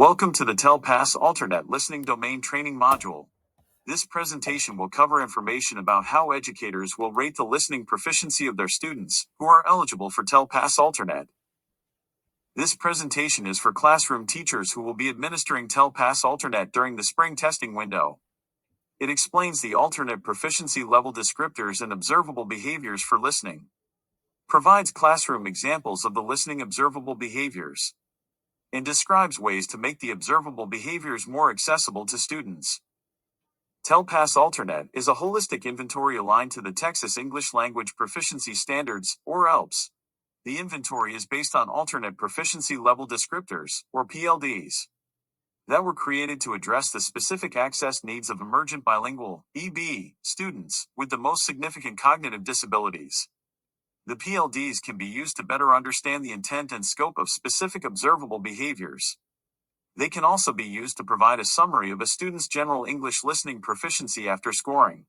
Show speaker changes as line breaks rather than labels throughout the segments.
Welcome to the TELPAS Alternate Listening Domain Training Module. This presentation will cover information about how educators will rate the listening proficiency of their students who are eligible for TELPAS Alternate. This presentation is for classroom teachers who will be administering TELPAS Alternate during the spring testing window. It explains the alternate proficiency level descriptors and observable behaviors for listening. Provides classroom examples of the listening observable behaviors, and describes ways to make the observable behaviors more accessible to students. TELPAS Alternate is a holistic inventory aligned to the Texas English Language Proficiency Standards, or ELPS. The inventory is based on alternate proficiency level descriptors, or PLDs, that were created to address the specific access needs of emergent bilingual (EB) students with the most significant cognitive disabilities. The PLDs can be used to better understand the intent and scope of specific observable behaviors. They can also be used to provide a summary of a student's general English listening proficiency after scoring.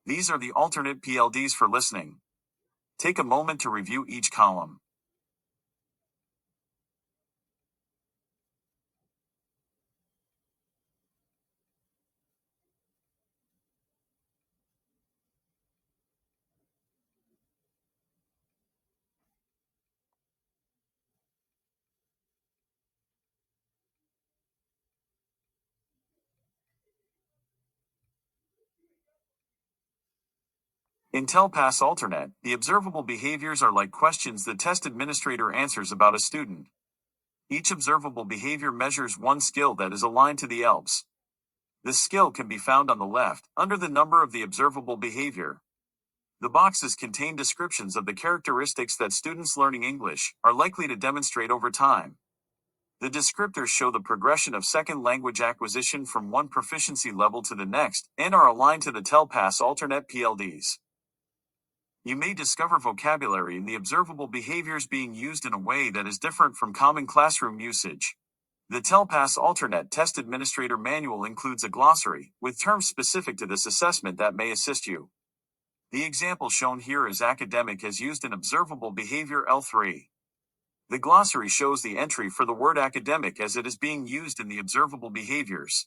These are the alternate PLDs for listening. Take a moment to review each column. In TELPAS Alternate, the observable behaviors are like questions the test administrator answers about a student. Each observable behavior measures one skill that is aligned to the ELPS. The skill can be found on the left, under the number of the observable behavior. The boxes contain descriptions of the characteristics that students learning English are likely to demonstrate over time. The descriptors show the progression of second language acquisition from one proficiency level to the next and are aligned to the TELPAS Alternate PLDs. You may discover vocabulary in the observable behaviors being used in a way that is different from common classroom usage. The TELPAS Alternate Test Administrator Manual includes a glossary with terms specific to this assessment that may assist you. The example shown here is academic as used in observable behavior L3. The glossary shows the entry for the word academic as it is being used in the observable behaviors.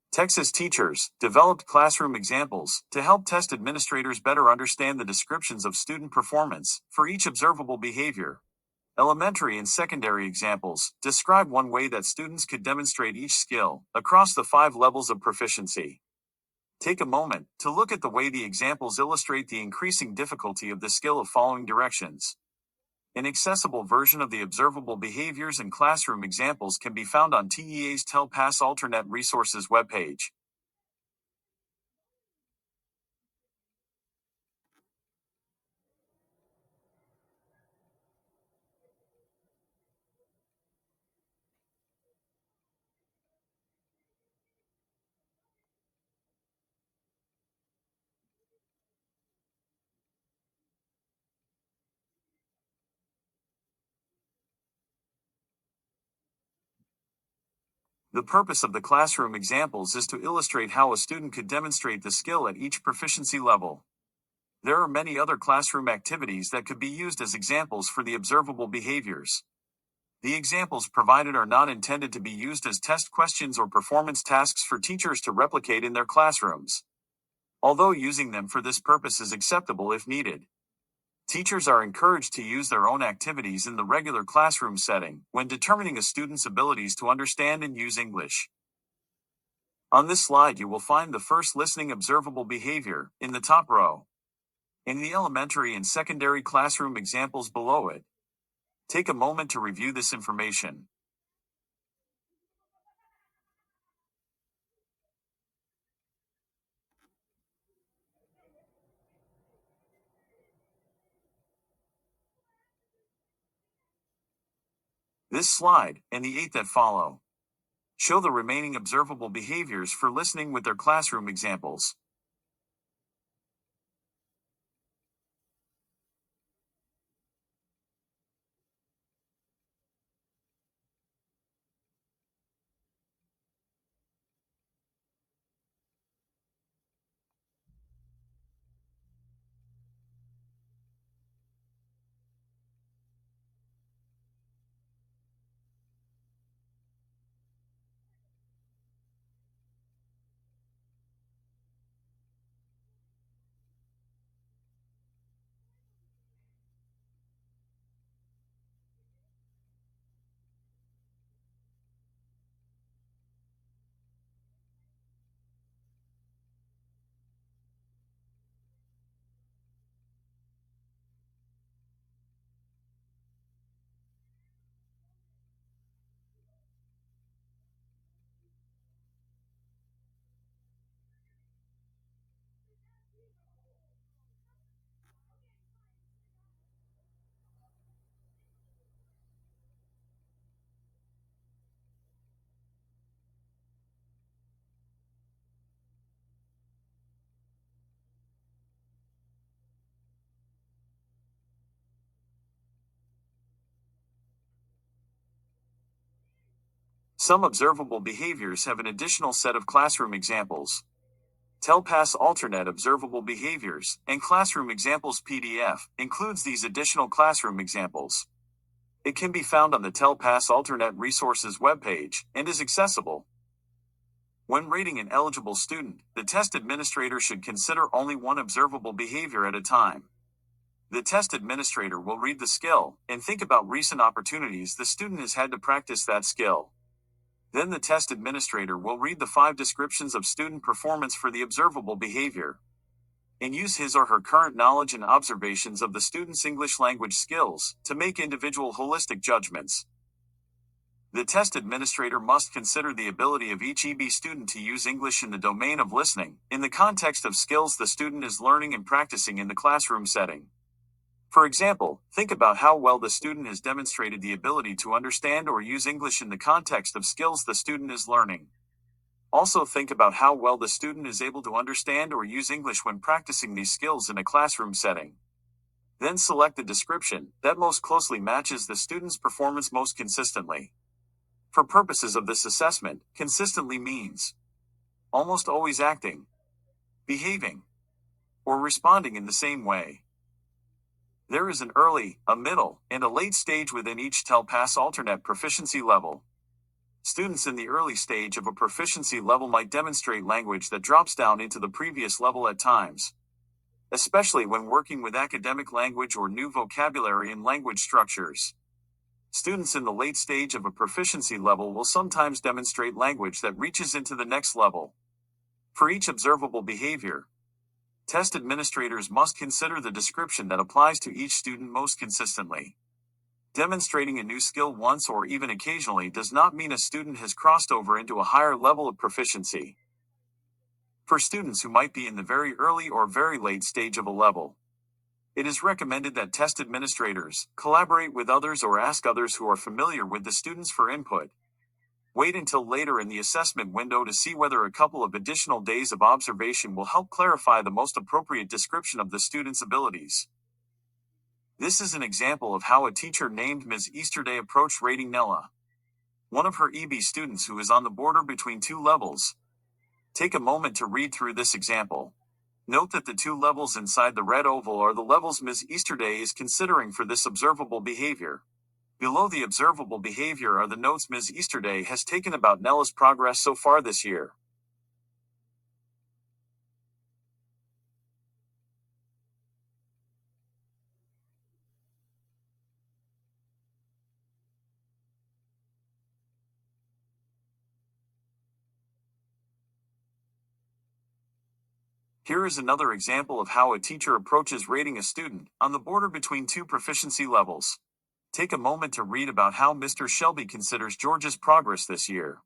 Texas teachers developed classroom examples to help test administrators better understand the descriptions of student performance for each observable behavior. Elementary and secondary examples describe one way that students could demonstrate each skill across the 5 levels of proficiency. Take a moment to look at the way the examples illustrate the increasing difficulty of the skill of following directions. An accessible version of the observable behaviors and classroom examples can be found on TEA's TELPAS Alternate Resources webpage. The purpose of the classroom examples is to illustrate how a student could demonstrate the skill at each proficiency level. There are many other classroom activities that could be used as examples for the observable behaviors. The examples provided are not intended to be used as test questions or performance tasks for teachers to replicate in their classrooms, although using them for this purpose is acceptable if needed. Teachers are encouraged to use their own activities in the regular classroom setting when determining a student's abilities to understand and use English. On this slide, you will find the first listening observable behavior in the top row, and the elementary and secondary classroom examples below it. Take a moment to review this information. This slide, and the 8 that follow, show the remaining observable behaviors for listening with their classroom examples. Some observable behaviors have an additional set of classroom examples. TELPAS Alternate Observable Behaviors and Classroom Examples PDF includes these additional classroom examples. It can be found on the TELPAS Alternate Resources webpage and is accessible. When rating an eligible student, the test administrator should consider only one observable behavior at a time. The test administrator will read the skill and think about recent opportunities the student has had to practice that skill. Then the test administrator will read the 5 descriptions of student performance for the observable behavior and use his or her current knowledge and observations of the student's English language skills to make individual holistic judgments. The test administrator must consider the ability of each EB student to use English in the domain of listening, in the context of skills the student is learning and practicing in the classroom setting. For example, think about how well the student has demonstrated the ability to understand or use English in the context of skills the student is learning. Also think about how well the student is able to understand or use English when practicing these skills in a classroom setting. Then select the description that most closely matches the student's performance most consistently. For purposes of this assessment, consistently means almost always acting, behaving, or responding in the same way. There is an early, a middle, and a late stage within each TELPAS alternate proficiency level. Students in the early stage of a proficiency level might demonstrate language that drops down into the previous level at times, especially when working with academic language or new vocabulary and language structures. Students in the late stage of a proficiency level will sometimes demonstrate language that reaches into the next level. For each observable behavior, test administrators must consider the description that applies to each student most consistently. Demonstrating a new skill once or even occasionally does not mean a student has crossed over into a higher level of proficiency. For students who might be in the very early or very late stage of a level, it is recommended that test administrators collaborate with others or ask others who are familiar with the students for input. Wait until later in the assessment window to see whether a couple of additional days of observation will help clarify the most appropriate description of the student's abilities. This is an example of how a teacher named Ms. Easterday approached rating Nella, one of her EB students who is on the border between 2 levels. Take a moment to read through this example. Note that the 2 levels inside the red oval are the levels Ms. Easterday is considering for this observable behavior. Below the observable behavior are the notes Ms. Easterday has taken about Nella's progress so far this year. Here is another example of how a teacher approaches rating a student on the border between 2 proficiency levels. Take a moment to read about how Mr. Shelby considers George's progress this year.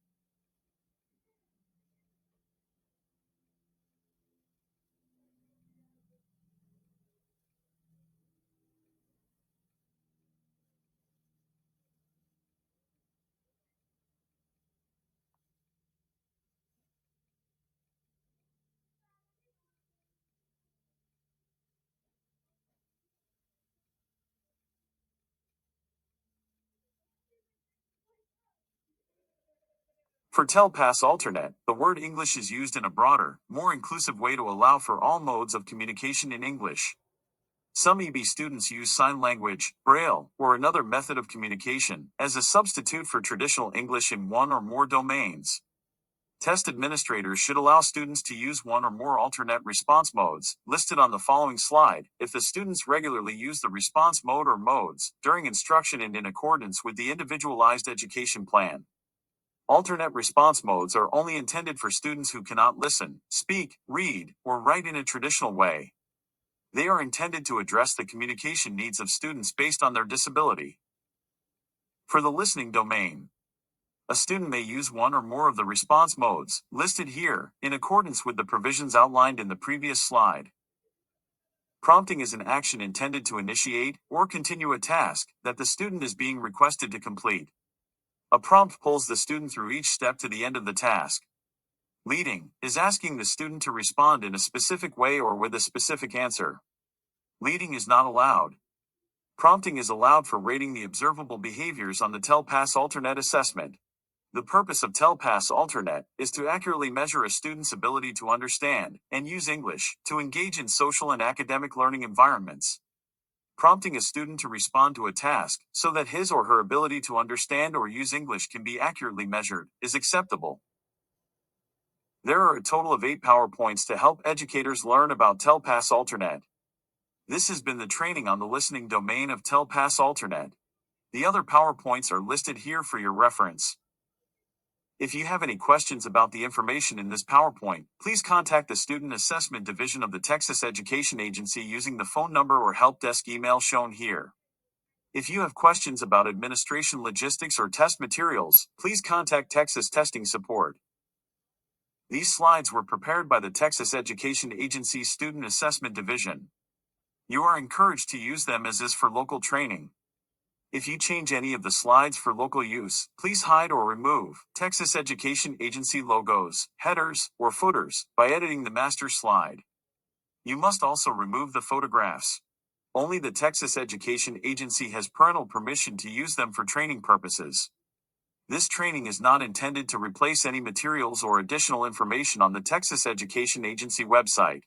For TELPAS alternate, the word English is used in a broader, more inclusive way to allow for all modes of communication in English. Some EB students use sign language, Braille, or another method of communication as a substitute for traditional English in one or more domains. Test administrators should allow students to use one or more alternate response modes, listed on the following slide, if the students regularly use the response mode or modes during instruction and in accordance with the individualized education plan. Alternate response modes are only intended for students who cannot listen, speak, read, or write in a traditional way. They are intended to address the communication needs of students based on their disability. For the listening domain, a student may use one or more of the response modes, listed here, in accordance with the provisions outlined in the previous slide. Prompting is an action intended to initiate or continue a task that the student is being requested to complete. A prompt pulls the student through each step to the end of the task. Leading is asking the student to respond in a specific way or with a specific answer. Leading is not allowed. Prompting is allowed for rating the observable behaviors on the TELPAS alternate assessment. The purpose of TELPAS Alternet is to accurately measure a student's ability to understand and use English to engage in social and academic learning environments. Prompting a student to respond to a task so that his or her ability to understand or use English can be accurately measured is acceptable. There are a total of 8 PowerPoints to help educators learn about TELPAS Alternet. This has been the training on the listening domain of TELPAS Alternet. The other PowerPoints are listed here for your reference. If you have any questions about the information in this PowerPoint, please contact the Student Assessment Division of the Texas Education Agency using the phone number or help desk email shown here. If you have questions about administration logistics or test materials, please contact Texas Testing Support. These slides were prepared by the Texas Education Agency's Student Assessment Division. You are encouraged to use them as is for local training. If you change any of the slides for local use, please hide or remove Texas Education Agency logos, headers, or footers by editing the master slide. You must also remove the photographs. Only the Texas Education Agency has parental permission to use them for training purposes. This training is not intended to replace any materials or additional information on the Texas Education Agency website.